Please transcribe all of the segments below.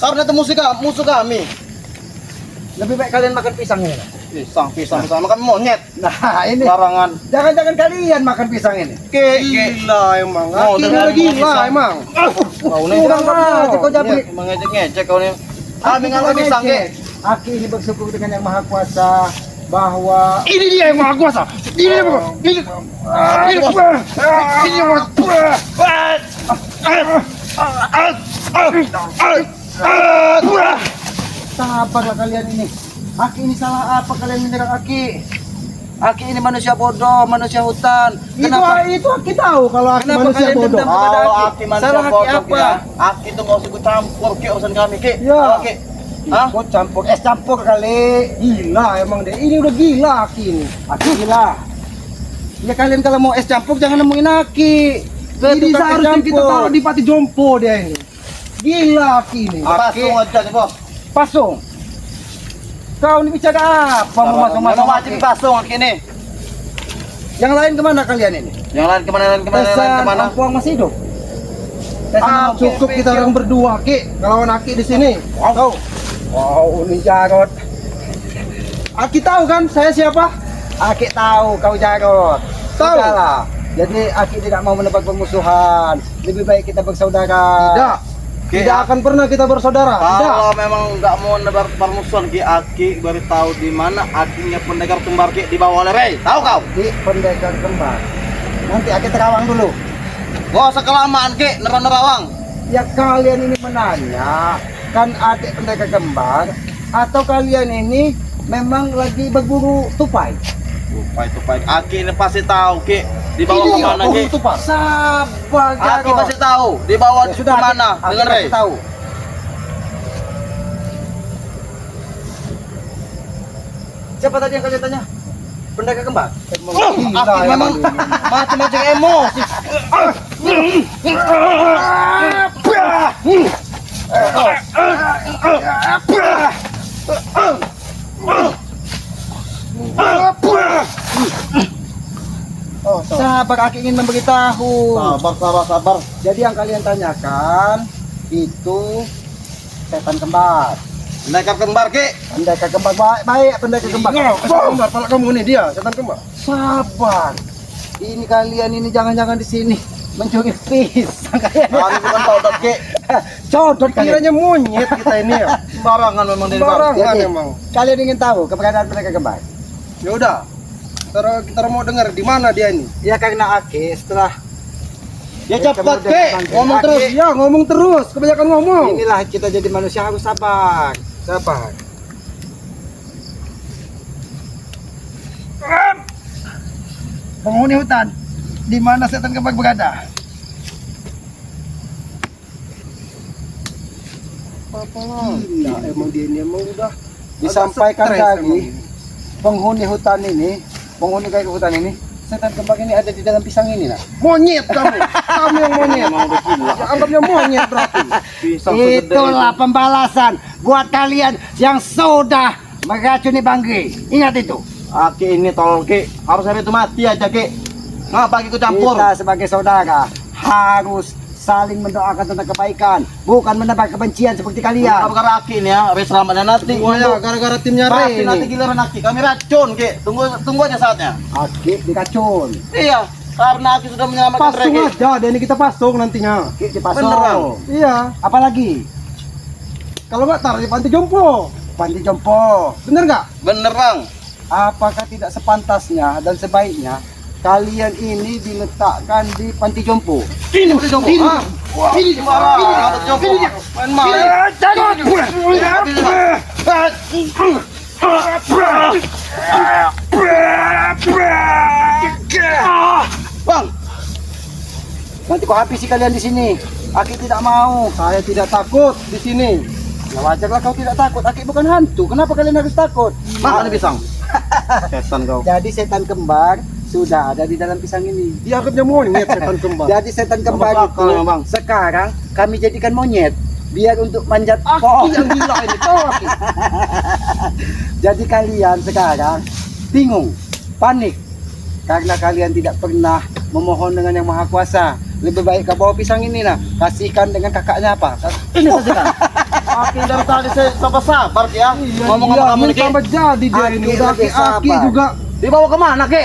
Karena itu musuh kami. Lebih baik kalian makan pisang ini. Pisang makan monyet. Nah, ini. Barangan. Jangan-jangan kalian makan pisang ini. Gila emang. Mau Gila emang. Kau nih jangan kau jadi Mengejek kau nih. Kami ngalah pisang ke. Aki ini bersyukur dengan yang Maha Kuasa bahwa Ini dia yang maha kuasa. Ini sabarlah kalian ini. Aki ini salah apa kalian menyerang Aki? Aki ini manusia bodoh, manusia hutan. Itu Aki tahu kalau Aki manusia bodoh. Kalau Aki manusia Salah Aki bodoh apa? Aki itu nggak usah ikut campur ke urusan kami ke. Ya. Oke. Hah? Kau campur campur kali. Gila emang deh. Ini udah gila Aki ini. Aki gila. Ya kalian kalau mau es campur jangan nemuin Aki. Ini seharusnya kita taruh di Pati Jompo dia ini. Gila Aki ini. Pasung aja nih bos. Pasung. Kau ini bicara apa? Mau masuk-masuk wajib pasung Aki ini. Yang lain kemana kalian ini? Yang lain kemana? Ampuang masih hidup. Cukup kita orang berdua Ki. Kalau Aki di sini. Kau. Wow, ini Jarot. Aki tahu kan saya siapa? Aki tahu kau Jarot. Tahu lah. Jadi Aki tidak mau menebak permusuhan. Lebih baik kita bersaudara. Tidak akan pernah kita bersaudara. Kalau memang nggak mau nebar permusuhan Ki, Aki baru tahu di mana Akinya pendekar kembar Ki dibawa oleh Rey. Tahu kau? Di pendekar kembar. Nanti Aki terawang dulu. Gak usah kelamaan Ki, nerawang. Ya kalian ini menanya, kan adik pendekar kembar atau kalian ini memang lagi berburu tupai? Tupai. Aki ini pasti tahu Ki, dibawa kemana Ki? Sabar Aki pasti tahu, dibawa kemana dengan Rey? Tahu. Siapa tadi yang kalian tanya? Pendekar kembar? Aki memang macam-macam emosi. Sabar, Aki ingin memberitahu. Sabar. Jadi yang kalian tanyakan itu setan kembar. Pendekar kembar Ki. Pendekar kembar baik, pendekar kembar. Kembar, kalau kamu ini dia setan kembar. Sabar. Ini kalian ini jangan-jangan di sini mencuri pisang kalian. Kami bukan codot Ki. Codot Kiranya monyet kita ini ya. Sembarangan memang dari Jadi, memang. kalian ingin tahu keberadaan pendekar kembar? Ya udah. Kita mau dengar di mana dia ini. Ya karena Aki setelah Ya cepat Ki, ngomong Aki, terus. Ya ngomong terus, kebanyakan ngomong. Inilah kita jadi manusia harus sabar. Sabar. Penghuni hutan, di mana setan kembar berada? Gila, emang dia ini emang udah disampaikan tadi. Penghuni hutan ini, penghuni kayak hutan ini, setan kembar ini ada di dalam pisang ini nah. Monyet kamu, kamu yang monyet. Emang udah gila. Ya, anggapnya monyet berarti. Pisang segede Itulah pembalasan buat kalian yang sudah meracuni Banggi. Ingat itu. Aki ini tolong Ki, harus hari itu mati aja Ki. Ngapa ikut campur? Kita sebagai saudara harus saling mendoakan tentang kebaikan, bukan menebar kebencian seperti kalian. Gara-gara Aki ini ya, Rey selamatnya nanti. Ya, gara-gara timnya Pasti Rey nanti ini. giliran Aki, kami racun Ki. Tunggu aja saatnya. Aki diracun. Iya, karena Aki sudah menyelamatkan Rey Pasung Ki. aja, dan ini kita pasung nantinya. Aki dipasung. Beneran? Iya. Apalagi? Kalau nggak taruh di Panti Jompo. Panti Jompo. Bener nggak? Bener Bang. Apakah tidak sepantasnya dan sebaiknya kalian ini diletakkan di Panti Jompo? Ini Panti Jompo. Ini Panti Jompo. Main main. Bang, Nanti kau habisi kalian di sini. Aki tidak mau. Saya tidak takut di sini. Ya wajarlah kau tidak takut. Aki bukan hantu. Kenapa kalian harus takut? makan pisang. Setan kau. Jadi setan kembar sudah ada di dalam pisang ini. Dia anggapnya monyet setan kembar. Jadi setan kembar Masuk akal itu ya, Bang. sekarang kami jadikan monyet biar untuk manjat Aki pohon. yang gila ini. Kau Aki. Jadi kalian sekarang bingung, panik karena kalian tidak pernah memohon dengan Yang Maha Kuasa. Lebih baik kau bawa pisang ini nah, kasihkan dengan kakaknya apa? Ini saja kan. Aki dari tadi saya sabar Ki ya. Ngomong sama kamu nih Ki. tambah jadi dia ini. Udah lebih aki sabar. juga Dibawa kemana Ki?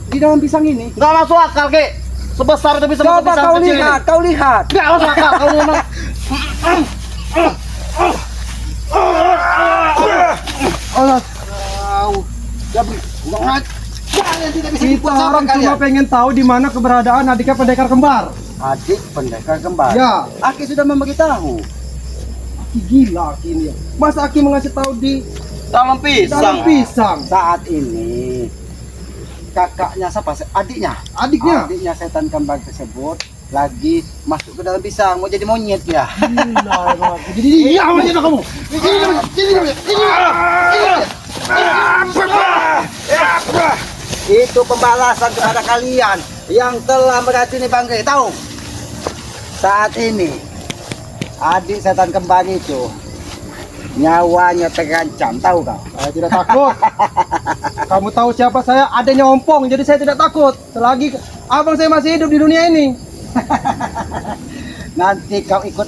di dalam pisang ini. Nggak masuk akal Ki. Sebesar itu bisa masuk Coba pisang kau kecil lihat, ini. kau lihat. Nggak masuk akal kamu memang. Allah, Jabri, jangan tidak bisa kita dibuat sama orang cuma kalian. pengen tahu di mana keberadaan adiknya pendekar kembar. Adik pendekar kembar. Ya. Aki sudah memberitahu. Aki gila Aki ini. Masa Aki mengasih tahu di Dalam pisang. dalam pisang? Saat ini kakaknya siapa? Adiknya. Adiknya. Setan kembar tersebut lagi masuk ke dalam pisang, mau jadi monyet ya. Gila emang Aki. Jadi dia aja kamu. Itu pembalasan kepada kalian yang telah meracuni Bangke, tahu? Saat ini adik setan kembar itu nyawanya terancam, tahu kau? Saya tidak takut. Kamu tahu siapa saya? Adanya ompong, jadi saya tidak takut. Selagi abang saya masih hidup di dunia ini. Nanti kau ikut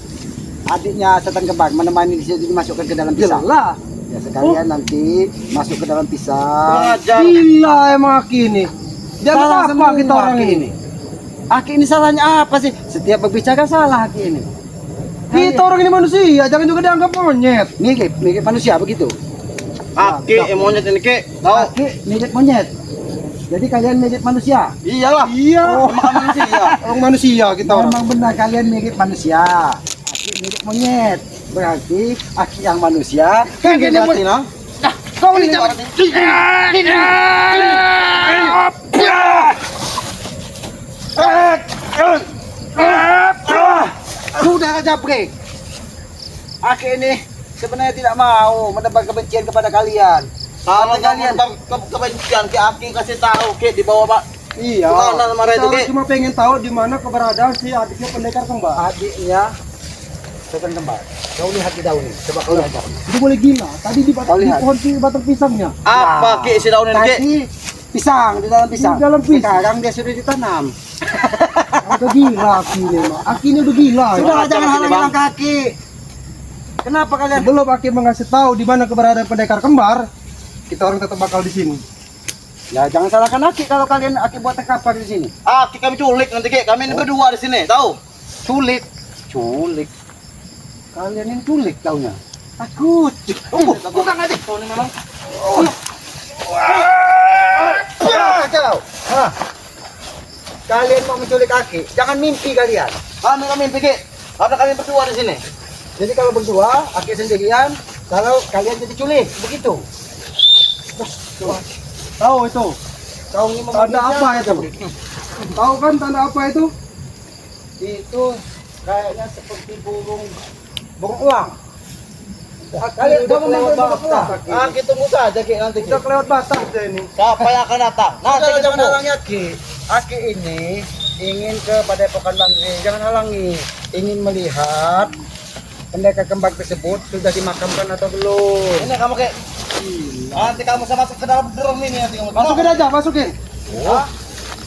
adiknya setan kembar menemani di situ, dimasukkan ke dalam pisang. Jelas. Ya sekalian nanti masuk ke dalam pisang. Ajar. Gila emang Aki ini. Jangan Salah apa kita semua orang Aki ini. Aki ini salahnya apa sih? Setiap berbicara salah Aki ini. Kita orang ini manusia, jangan juga dianggap monyet. Mirip manusia begitu. Aki monyet ini Ki. Tahu? Aki mirip monyet. Jadi kalian mirip manusia. Iyalah. Iya. Makan manusia. Orang manusia kita orang. Memang benar kalian mirip manusia. Aki mirip monyet. Berarti Aki yang manusia. Kayak gini berarti nah. Kau ini jangan. Sudah Jabrik. Aki ini sebenarnya tidak mau menebar kebencian kepada kalian. Kalau Kalian- kalian kebencian Ki Aki kasih tahu Ki di bawah Pak. Iya. Bukan sama Kita itu, orang Ki. cuma pengen tahu di mana keberadaan si adiknya pendekar kembar. Adiknya setan kembar. Kau lihat di daun ini. Coba kau lihat. Itu boleh gila. Tadi di Kau lihat. pohon batang pisangnya. Apa Ki isi daun ini Ki? Tadi pisang di dalam pisang. Di dalam pisang. Sekarang dia sudah ditanam. Udah gila Aki ini mah. Aki ini udah gila. Sudah Bang, jangan Bang. halang-halang kaki. Kenapa kalian? Sebelum Aki mengasih tahu di mana keberadaan pendekar kembar, kita orang tetap bakal di sini. Ya jangan salahkan Aki kalau kalian Aki buat kapal di sini. Aki kami culik nanti Ki. Kami ini berdua di sini, tahu? Culik, culik. Kalian yang culik taunya. Takut. Bukan aja. Kau ini memang. Kacau. Hah. Kalian mau menculik Aki, jangan mimpi kalian. Kami mimpi Ki. Karena kami berdua di sini. Jadi kalau berdua, Aki sendirian, kalau kalian jadi culik, begitu. Tahu itu? Kau ini Tanda apa itu? Tahu kan tanda apa itu? Itu kayaknya seperti burung uang. Kalian udah kamu kelewat memang batas, Aki. Aki tunggu saja Ki nanti Ki. Udah kelewat batas deh ini. Siapa yang akan datang? Nanti Jangan ketemu. halangi Aki. Aki ini ingin ke Padepokan Bangke. Jangan halangi. Ingin melihat pendekar kembar tersebut sudah dimakamkan atau belum. Ini kamu Ki. Nanti kamu saya masuk ke dalam drum ini nanti kamu. Masukin aja, masukin. Oh.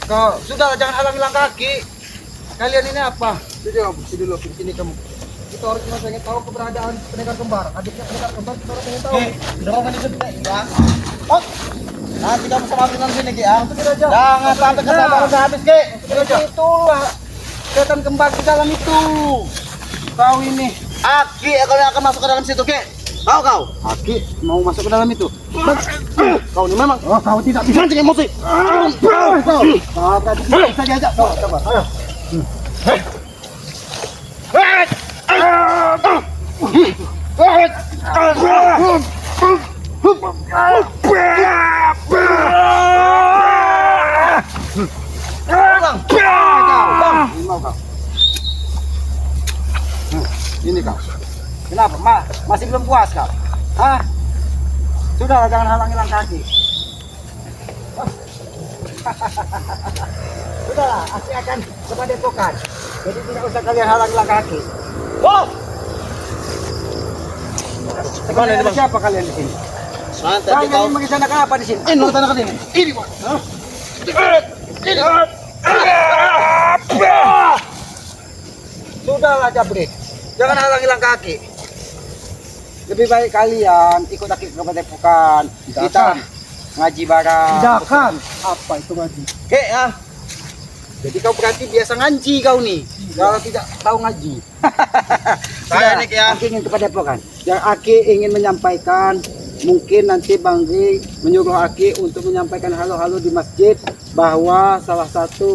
Kau sudah jangan halangi kaki. Kalian ini apa? Sini dulu, sini kamu. Kita orang cuma pengen tahu keberadaan pendekar kembar. Adiknya pendekar kembar kita orang pengen tahu. Ki, drum ini sudah ya. Oh. Nanti kamu sama aku di sini Ki ya. Masukin aja. Jangan sampai kesabaran saya habis Ki. Itulah setan kembar di dalam itu. Kau ini Aki kalau yang akan masuk ke dalam situ Ki. Tahu kau? Aki mau masuk ke dalam itu. Kau ini memang. Oh, kau tidak bisa. Mancing emosi. Kau tadi bisa diajak. Coba. Ayo. Mau kau. Ini kau. Kenapa? Masih belum puas kau? Hah? Sudah jangan halangi kaki. Sudahlah, Aki akan ke Padepokan. Jadi tidak usah kalian halangi kaki. Wow. Sebenarnya ada siapa kalian di sini? Nanti Kalian kau. ingin mengisahkan apa di sini? Ini tanah ini. Ini Bang. Sudahlah Jabrik. Jangan halangi kaki. Lebih baik kalian ikut Aki ke Padepokan. Kita ngaji bareng. Tidak kan? Apa itu ngaji? Ki ya. Jadi kau berarti biasa ngaji kau nih. Kalau tidak tahu ngaji. Saya nih ya. Aki ingin ke Padepokan. Yang Aki ingin menyampaikan, mungkin nanti Bang Gey menyuruh Aki untuk menyampaikan halo-halo di masjid bahwa salah satu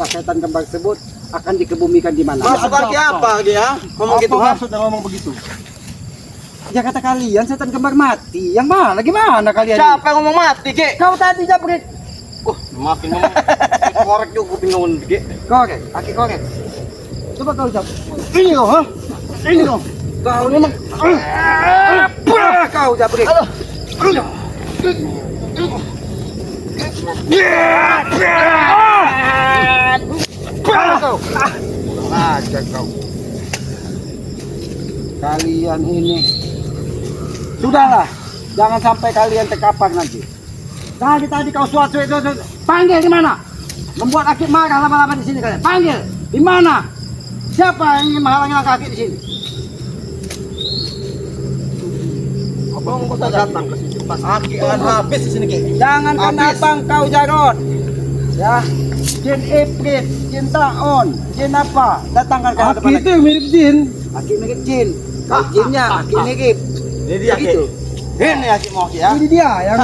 setan kembar tersebut akan dikebumikan di mana. Masuk Ki apa Ki ya? Ngomong gitu kan? Maksudnya ngomong begitu? Ya kata kalian setan kembar mati. Yang mana? Gimana kalian? Siapa yang ngomong mati Ki? Kau tadi jabrik. Makin ngomong. Korek juga kuping ngomong Ki. Korek, Aki korek. Coba kau jawab. Ini loh, ha? Ini loh. Kau ini mah. Kau jabrik. Kau. Aja kau. Kalian ini. Sudahlah, jangan sampai kalian terkapar nanti. Tadi kau suatu itu panggil di mana? Membuat Aki marah lama-lama di sini kalian. Panggil di mana? Siapa yang ingin menghalangi langkah Aki di sini? Abang kok datang ke sini pas Aki akan habis di sini Ki. Jangan kena Habis. abang kau Jarod. Ya, jin iblis, jin taon, jin apa? Datangkan ke hadapan Aki itu yang mirip jin. Aki mirip jin. Kau jinnya, Aki mirip. Ini dia Ki. Begitu. Ini Aki mau Ki ya. Ini dia yang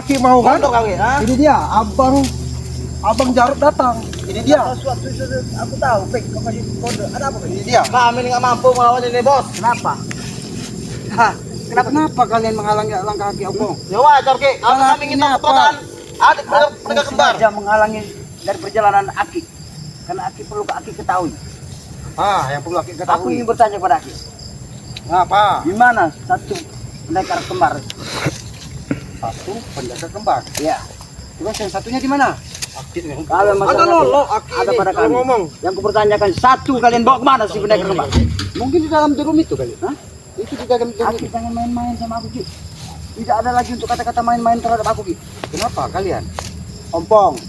Aki mau kan? Pondok Ki ha. Ini dia, abang Jarod datang. Ini dia. Suatu aku tahu, Pek, kau kasih kode. Ada apa, Pek? Ini dia. Kami nggak mampu melawan ini bos. Kenapa? Hah, kenapa kalian menghalangi langkah Aki Obong? Ya wajar Ki. Kalau Salah kami ingin ini apa? ketuaan adik penegak kembar. Sengaja menghalangi dari perjalanan Aki. Karena Aki perlu ke Aki ketahui. Yang perlu Aki Aku ketahui. ingin bertanya pada Aki. Apa? Di mana satu pendekar kembar? Satu pendekar kembar. Ya. Terus yang satunya di mana? Kalau Ada masalah lolo itu, Aki ada ini pada kalau kami. ngomong. Yang kupertanyakan satu kalian bawa kemana si pendekar kembar? Mungkin di dalam drum itu kali. Hah? Itu di dalam drum. Aki jangan main-main sama aku Ki. Tidak ada lagi untuk kata-kata main-main terhadap aku Ki. Kenapa kalian? Ompong,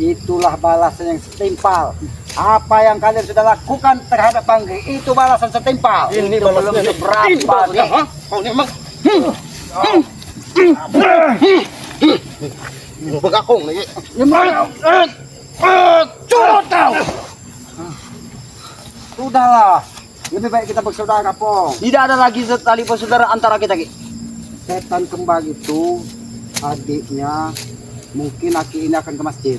itulah balasan yang setimpal. Apa yang kalian sudah lakukan terhadap Bang Gey, itu balasan setimpal. Ini Itu belum balasnya. seberapa Ki. Kau ini emang begakung nih. Ya mana? Curut kau. Sudahlah, lebih baik kita bersaudara, Pong. Tidak ada lagi tali persaudaraan antara kita, Ki. Setan kembar itu adiknya, mungkin Aki ini akan ke masjid.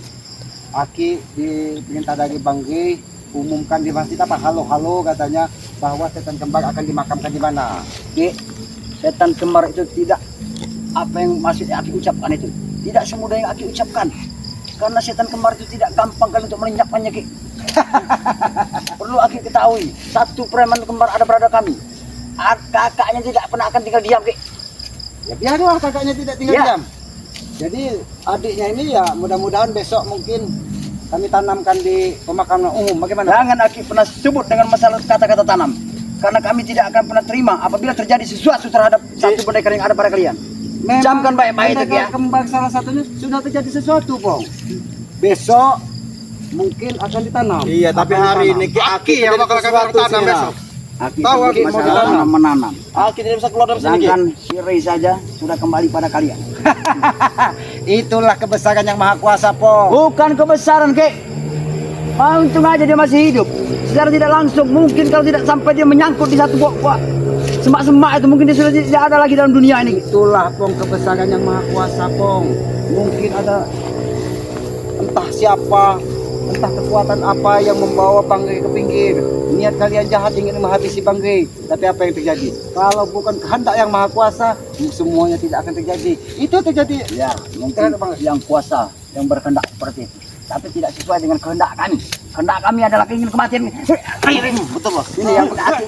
Aki diminta dari Bang Gey umumkan di masjid apa halo katanya bahwa setan kembar akan dimakamkan di mana. Ki, setan kembar itu tidak apa yang masih Aki ucapkan itu. Tidak semudah yang Aki ucapkan. Karena setan kembar itu tidak gampang kali untuk melenyapkannya, Ki. Perlu Aki ketahui, satu preman kembar ada berada kami. Kakaknya tidak pernah akan tinggal diam, Ki. Ya biarlah kakaknya tidak tinggal Ya. diam. Jadi adiknya ini ya mudah-mudahan besok mungkin kami tanamkan di pemakaman umum. Bagaimana? Jangan Aki pernah sebut dengan masalah kata-kata tanam. Karena kami tidak akan pernah terima apabila terjadi sesuatu terhadap satu pendekar yang ada pada kalian. Camkan baik-baik itu, pendekar ya. kembar salah satunya sudah terjadi sesuatu, Pong. Besok mungkin akan ditanam. Iya, tapi Akan hari ditanam. ini Aki yang bakal kami tanam besok. Aki Tahu, sedikit Aki mau masalah ditanam. menanam. Aki tidak bisa keluar dari sini Ki. Sedangkan si Rey saja sudah kembali pada kalian. Itulah kebesaran yang maha kuasa, Pong. Bukan kebesaran, Ki. Untung aja dia masih hidup. Secara tidak langsung, mungkin kalau tidak sampai dia menyangkut di satu buah semak-semak itu, mungkin dia sudah tidak ada lagi dalam dunia ini. Itulah, Pong, kebesaran yang maha kuasa, Pong. Mungkin ada entah siapa, entah kekuatan apa yang membawa Bang Gey ke pinggir. Niat kalian jahat ingin menghabisi Bang Gey. Tapi apa yang terjadi? Kalau bukan kehendak yang maha kuasa, semuanya tidak akan terjadi. Itu terjadi. Ya, mungkin yang kuasa yang berkehendak seperti itu. Tapi tidak sesuai dengan kehendak kami. Kehendak kami adalah keinginan kematian. Betul loh. Ini yang berarti.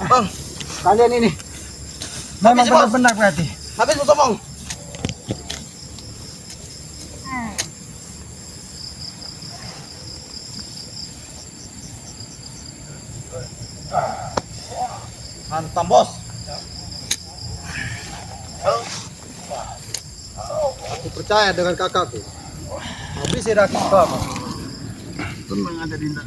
Bang, Kalian ini memang Habis, Bos. benar-benar berarti. habis lu ngomong. Hantam bos. percaya dengan kakakku. Habis ya Aki Bama. Tenang ada Dinda.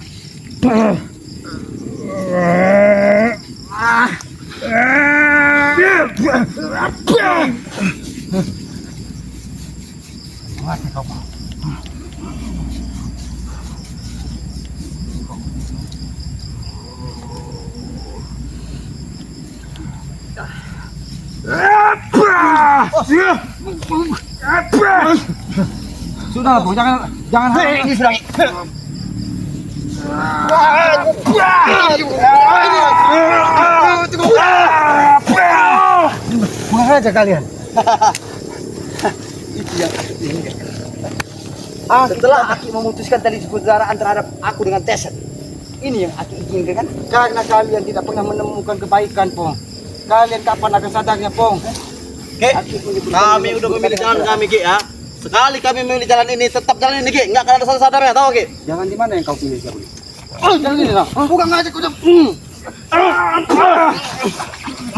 Sudah, Bro, jangan ini sudah. Bukan aja kalian. Setelah Aki memutuskan tali persaudaraan terhadap aku dengan Teset, ini yang Aki inginkan kan? Karena kalian tidak pernah menemukan kebaikan, Pong. Kalian kapan akan sadarnya, Pong? Ki, kami udah memilih jalan kami Ki ya. Sekali kami memilih jalan ini, tetap jalan ini Ki. Enggak akan ada sadar-sadarnya, tahu Ki? Jangan di mana yang kau pilih, Jabrik? Jangan ini, nah. Bukan ngajak kau.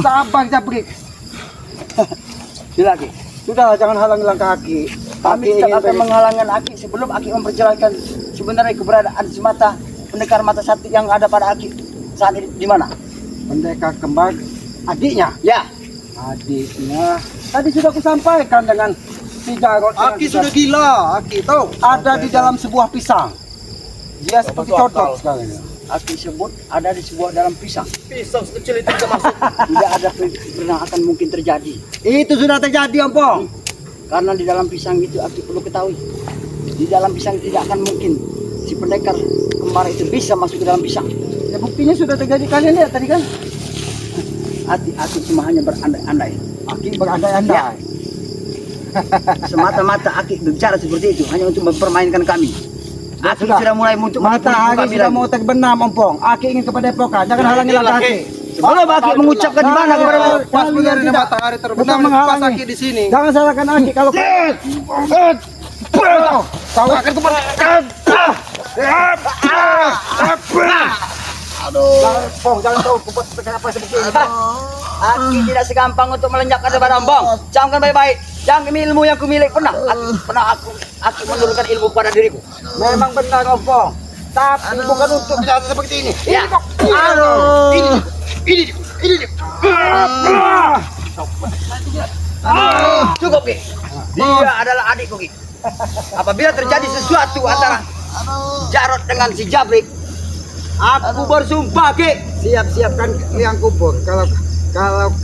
Sabar, Jabrik. Lagi. Sudah, jangan halangi langkah Aki. Kami tidak akan menghalangi Aki sebelum Aki memperjalankan sebenarnya keberadaan semata pendekar mata satu yang ada pada Aki saat ini di mana? Pendekar kembar adiknya. Ya. Adiknya. Tadi sudah kusampaikan dengan si Jarod. Aki sudah gila, Aki tahu. Ada di dalam sebuah pisang. Dia seperti cocok sekarang. Aki sebut ada di sebuah dalam pisang. Pisang sekecil itu bisa masuk. Tidak ada pernah akan mungkin terjadi. Itu sudah terjadi, Ompong. Karena di dalam pisang itu Aki perlu ketahui. Di dalam pisang tidak akan mungkin si pendekar kembar itu bisa masuk ke dalam pisang. Ya buktinya sudah terjadi, kalian lihat tadi kan. Aki cuma hanya berandai-andai. Aki berandai-andai. Ya. Semata-mata Aki bicara seperti itu hanya untuk mempermainkan kami. Aki sudah mulai untuk matahari sudah mau terbenam, Ompong. Aki ingin kepada Padepokan, jangan halangi langkah Aki. Sebelum Aki mengucapkan di mana kepada Pas benar ini matahari terbenam, pas Aki di sini. Jangan salahkan Aki kalau kau akan kembali. Aduh, jangan tahu apa seperti ini. Aki tidak segampang untuk melenyapkan daripada Ompong. Camkan baik-baik. Yang ilmu yang kumilik pernah aku menurunkan ilmu pada diriku. Memang benar, Ompong. Tapi bukan untuk kejahatan seperti ini. Ya. Aduh. Ini. Cukup, Ki. Dia adalah adikku, Ki. Apabila terjadi sesuatu antara Jarod dengan si Jabrik, aku bersumpah, Ki. Siap-siapkan liang kubur. Kalau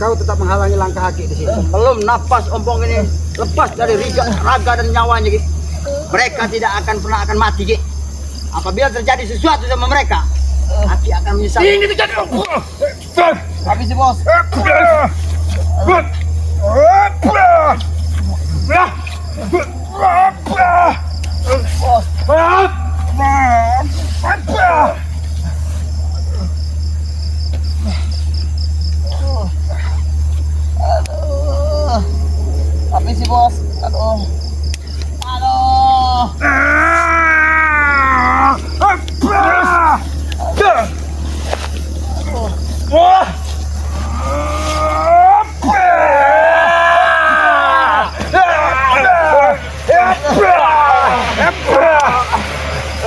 kau tetap menghalangi langkah Aki di sini. Belum napas Ompong ini lepas dari raga dan nyawanya, Ki. Mereka tidak akan mati, Ki. Apabila terjadi sesuatu sama mereka, Aki akan menyesal. Ini terjadi. Habis si bos. Habis si bos. Aduh.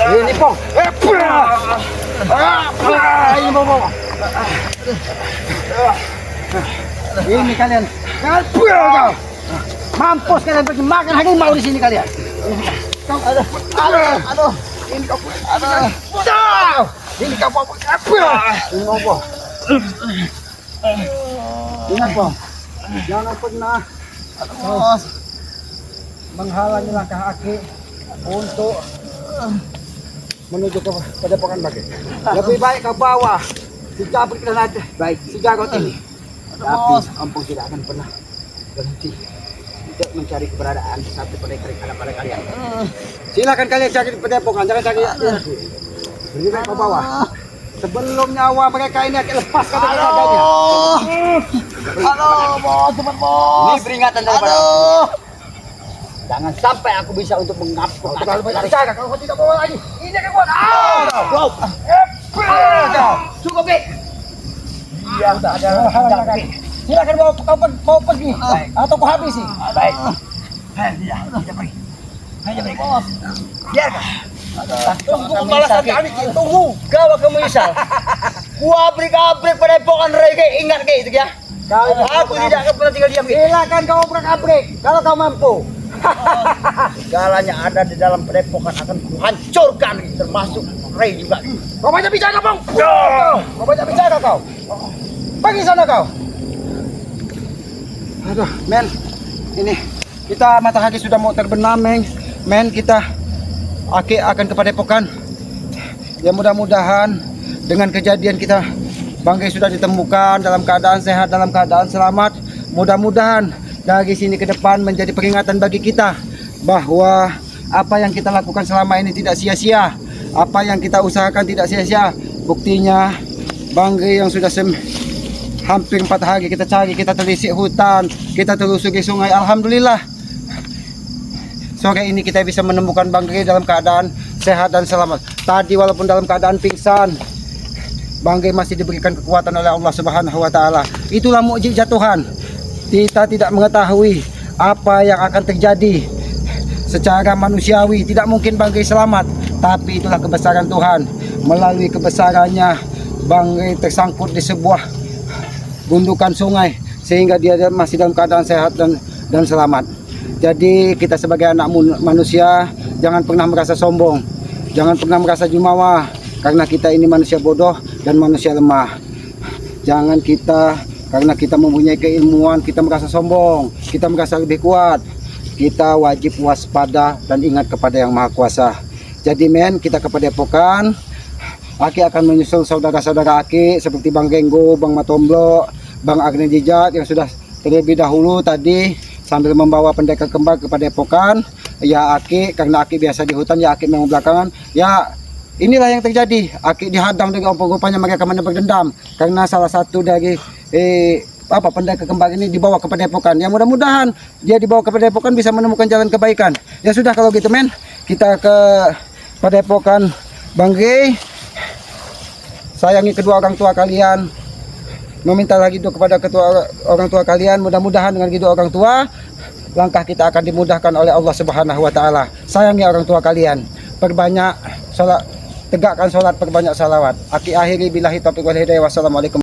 Ini Pong. Ini Pong. Ini kalian. Mampus kalian pergi makan harimau di sini kalian. Aduh. Ini kau. Ini kau apa? Ini apa? Ingat, Pong. Jangan pernah menghalangi langkah Aki untuk menuju ke Padepokan Bage. Lebih baik kau bawa si Jabrik dan baik si Jarod ini. Tapi Ompong tidak akan pernah berhenti untuk mencari keberadaan satu pendekar yang ada pada kalian. Silakan kalian cari Padepokan, jangan cari. Lebih baik kau bawa. Sebelum nyawa mereka ini akan lepaskan dari raganya. Aduh, bos, cepat bos. Ini peringatan daripada aku. Jangan sampai aku bisa untuk mengampun. Kalau banyak cara, kalau kau tidak bawa lagi, ini akan kuat. Cukup, Ki. Iya, sudah ada halangan. Silakan bawa pergi atau kau habisi. Baik. Biarkan. Tunggu pembalasan kami, tunggu. Kau kamu misal. Gua abrik-abrik padepokan Rege, ingat kayak itu ya. Aku tidak akan pernah tinggal diam. Silakan kau abrik kalau kau mampu. Segalanya ada di dalam padepokan akan kuhancurkan, termasuk Rey juga. Kau banyak bicara, Bang. Kau banyak bicara kau. Pergi sana kau. Aduh, men. Ini kita matahari sudah mau terbenam, men. Kita akan ke padepokan. Ya mudah-mudahan dengan kejadian kita Banggai sudah ditemukan dalam keadaan sehat, dalam keadaan selamat. Mudah-mudahan dari sini ke depan menjadi peringatan bagi kita bahwa apa yang kita lakukan selama ini tidak sia-sia. Apa yang kita usahakan tidak sia-sia. Buktinya Banggai yang sudah hampir 4 hari kita cari, kita telisik hutan, kita telusuri sungai. Alhamdulillah sore ini kita bisa menemukan Banggai dalam keadaan sehat dan selamat. Tadi walaupun dalam keadaan pingsan, Banggai masih diberikan kekuatan oleh Allah Subhanahu wa taala. Itulah mukjizat Tuhan. Kita tidak mengetahui apa yang akan terjadi secara manusiawi. Tidak mungkin Banggai selamat, tapi itulah kebesaran Tuhan. Melalui kebesarannya Banggai tersangkut di sebuah gundukan sungai sehingga dia masih dalam keadaan sehat dan selamat. Jadi kita sebagai anak manusia jangan pernah merasa sombong, jangan pernah merasa jumawa, karena kita ini manusia bodoh dan manusia lemah. Jangan kita karena kita mempunyai keilmuan kita merasa sombong, kita merasa lebih kuat. Kita wajib waspada dan ingat kepada Yang Maha Kuasa. Jadi men, kita ke padepokan. Aki akan menyusul saudara-saudara Aki seperti Bang Genggo, Bang Matomblo, Bang Agni Jijat yang sudah terlebih dahulu tadi sambil membawa pendekar kembar ke padepokan. Ya Aki, karena Aki biasa di hutan, ya Aki memang belakangan. Ya inilah yang terjadi. Aki dihadang dengan rupanya mereka mendapat dendam karena salah satu dari pendekar kembar ini dibawa ke padepokan. Ya mudah-mudahan dia dibawa ke padepokan bisa menemukan jalan kebaikan. Ya sudah kalau gitu men, kita ke padepokan Banggai. Sayangi kedua orang tua kalian. Meminta lagi doa kepada kedua orang tua kalian. Mudah-mudahan dengan kedua orang tua langkah kita akan dimudahkan oleh Allah Subhanahu wa taala. Sayangi orang tua kalian. Perbanyak salat, tegakkan salat, perbanyak salawat. Aki akhiri billahi taufiq wal hidayah. Wassalamualaikum.